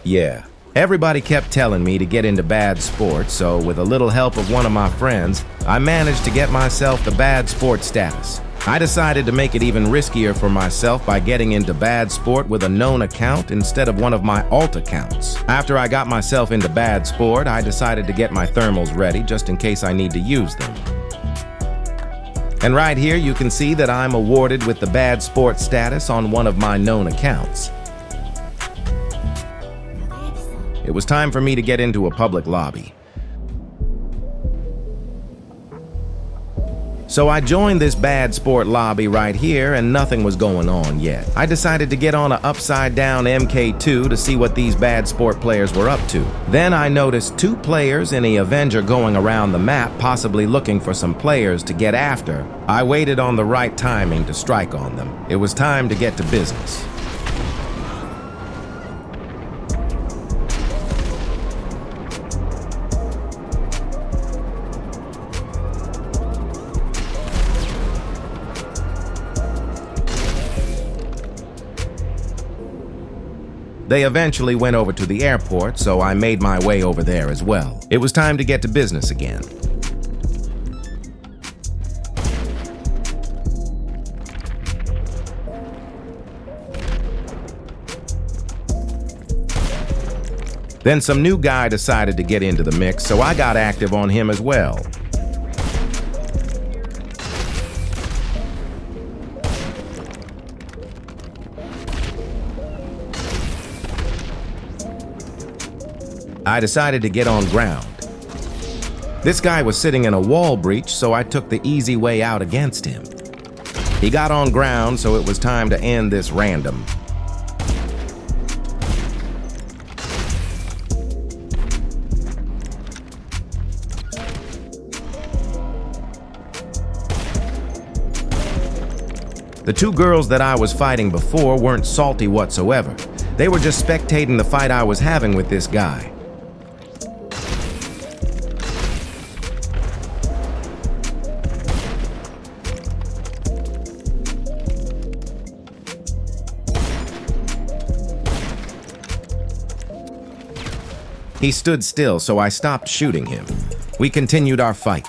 Yeah, everybody kept telling me to get into bad sports, so with a little help of one of my friends, I managed to get myself the bad sport status. I decided to make it even riskier for myself by getting into bad sport with a known account instead of one of my alt accounts. After I got myself into bad sport, I decided to get my thermals ready just in case I need to use them. And right here you can see that I'm awarded with the bad sport status on one of my known accounts. It was time for me to get into a public lobby. So I joined this bad sport lobby right here and nothing was going on yet. I decided to get on an upside down MK2 to see what these bad sport players were up to. Then I noticed 2 players in the Avenger going around the map, possibly looking for some players to get after. I waited on the right timing to strike on them. It was time to get to business. They eventually went over to the airport, so I made my way over there as well. It was time to get to business again. Then some new guy decided to get into the mix, so I got active on him as well. I decided to get on ground. This guy was sitting in a wall breach, so I took the easy way out against him. He got on ground, so it was time to end this random. The 2 girls that I was fighting before weren't salty whatsoever. They were just spectating the fight I was having with this guy. He stood still, so I stopped shooting him. We continued our fight.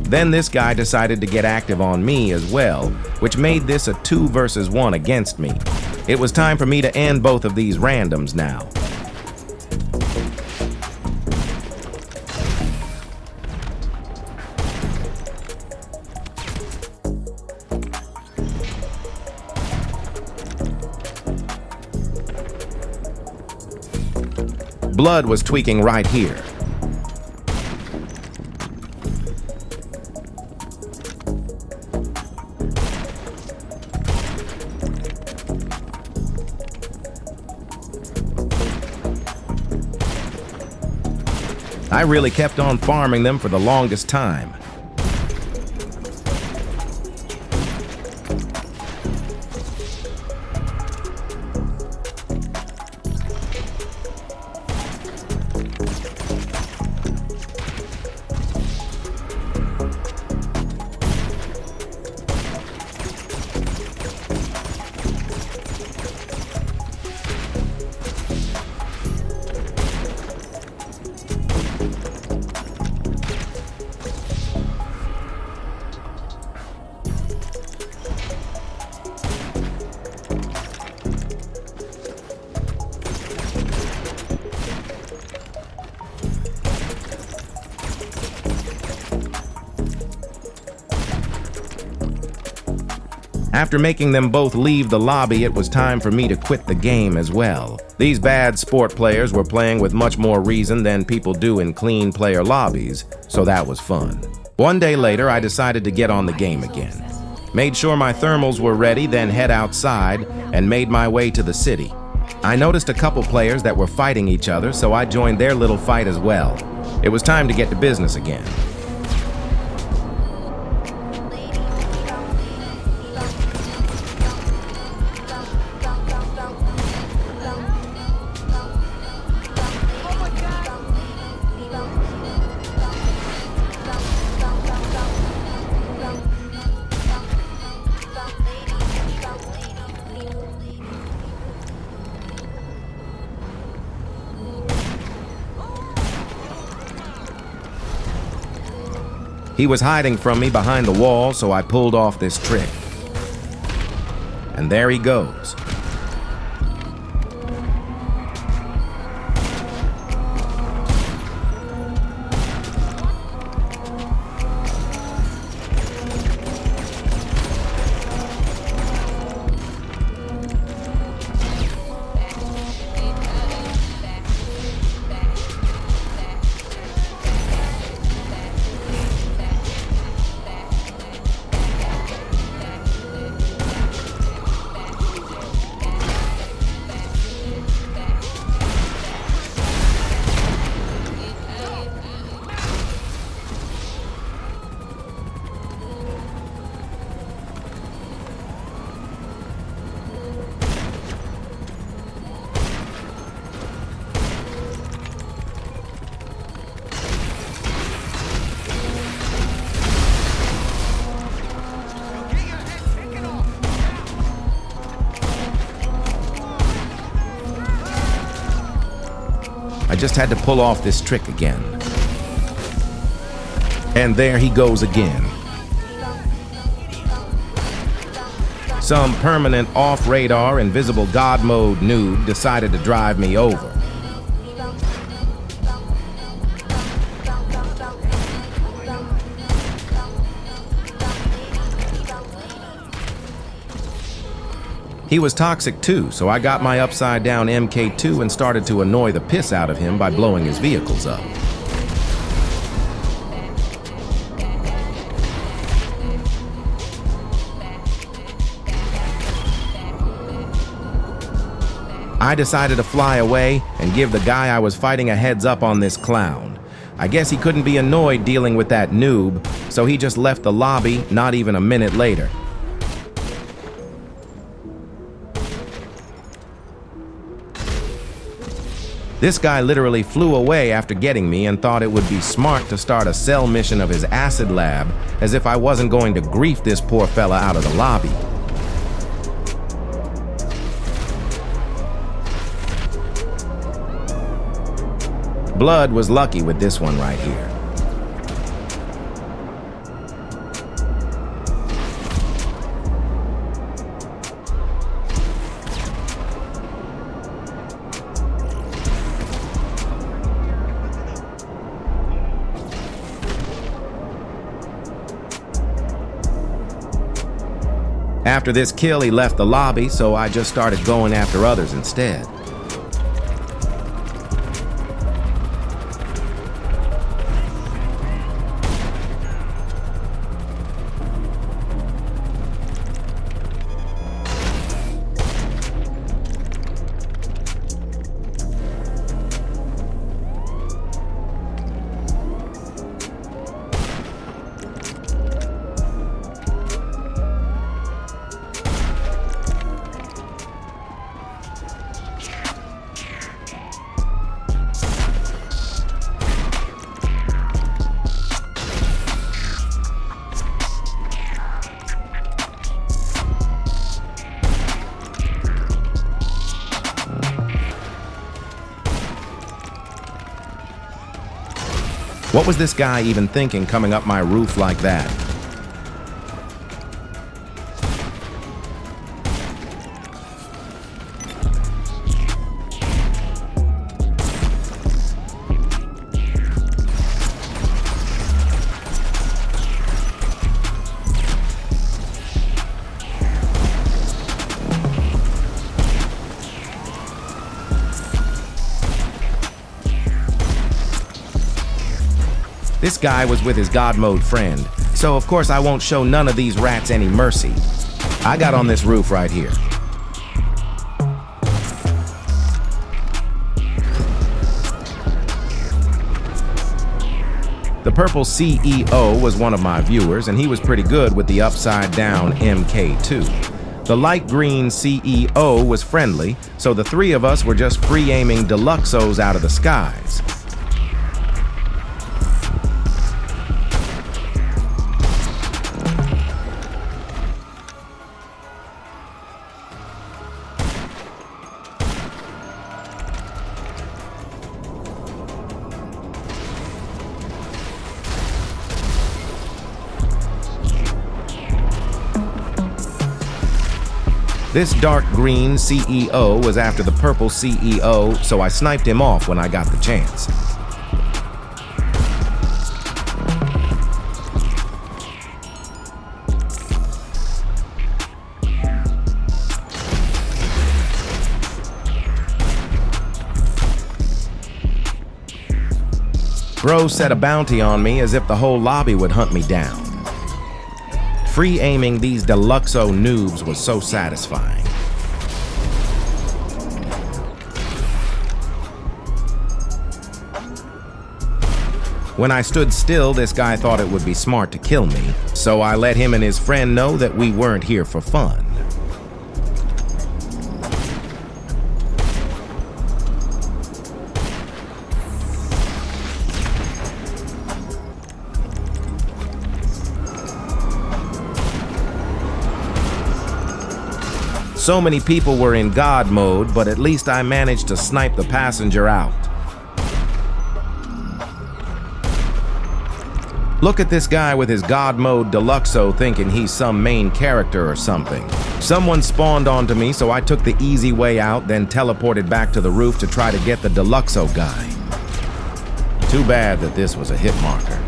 Then this guy decided to get active on me as well, which made this a 2 versus 1 against me. It was time for me to end both of these randoms now. Blood was tweaking right here. I really kept on farming them for the longest time. After making them both leave the lobby, it was time for me to quit the game as well. These bad sport players were playing with much more reason than people do in clean player lobbies, so that was fun. One day later, I decided to get on the game again. Made sure my thermals were ready, then head outside and made my way to the city. I noticed a couple players that were fighting each other, so I joined their little fight as well. It was time to get to business again. He was hiding from me behind the wall, so I pulled off this trick. And there he goes. I just had to pull off this trick again. And there he goes again. Some permanent off-radar invisible God mode noob decided to drive me over. He was toxic too, so I got my upside-down MK2 and started to annoy the piss out of him by blowing his vehicles up. I decided to fly away and give the guy I was fighting a heads up on this clown. I guess he couldn't be annoyed dealing with that noob, so he just left the lobby not even a minute later. This guy literally flew away after getting me and thought it would be smart to start a cell mission of his acid lab, as if I wasn't going to grief this poor fella out of the lobby. Blood was lucky with this one right here. After this kill, he left the lobby, so I just started going after others instead. What was this guy even thinking coming up my roof like that? This guy was with his God mode friend, so of course I won't show none of these rats any mercy. I got on this roof right here. The purple CEO was one of my viewers, and he was pretty good with the upside-down MK2. The light green CEO was friendly, so the three of us were just free-aiming deluxos out of the skies. This dark green CEO was after the purple CEO, so I sniped him off when I got the chance. Bro set a bounty on me as if the whole lobby would hunt me down. Free aiming these Deluxo noobs was so satisfying. When I stood still, this guy thought it would be smart to kill me, so I let him and his friend know that we weren't here for fun. So many people were in God mode, but at least I managed to snipe the passenger out. Look at this guy with his God mode Deluxo thinking he's some main character or something. Someone spawned onto me, so I took the easy way out, then teleported back to the roof to try to get the Deluxo guy. Too bad that this was a hit marker.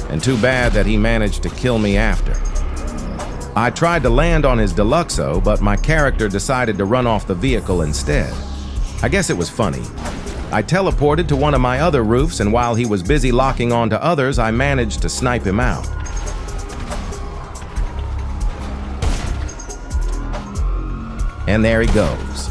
And too bad that he managed to kill me after. I tried to land on his Deluxo, but my character decided to run off the vehicle instead. I guess it was funny. I teleported to one of my other roofs, and while he was busy locking onto others, I managed to snipe him out. And there he goes.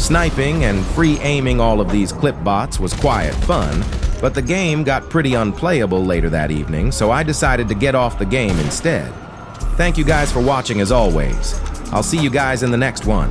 Sniping and free aiming all of these clip bots was quiet fun, but the game got pretty unplayable later that evening, so I decided to get off the game instead. Thank you guys for watching as always. I'll see you guys in the next one.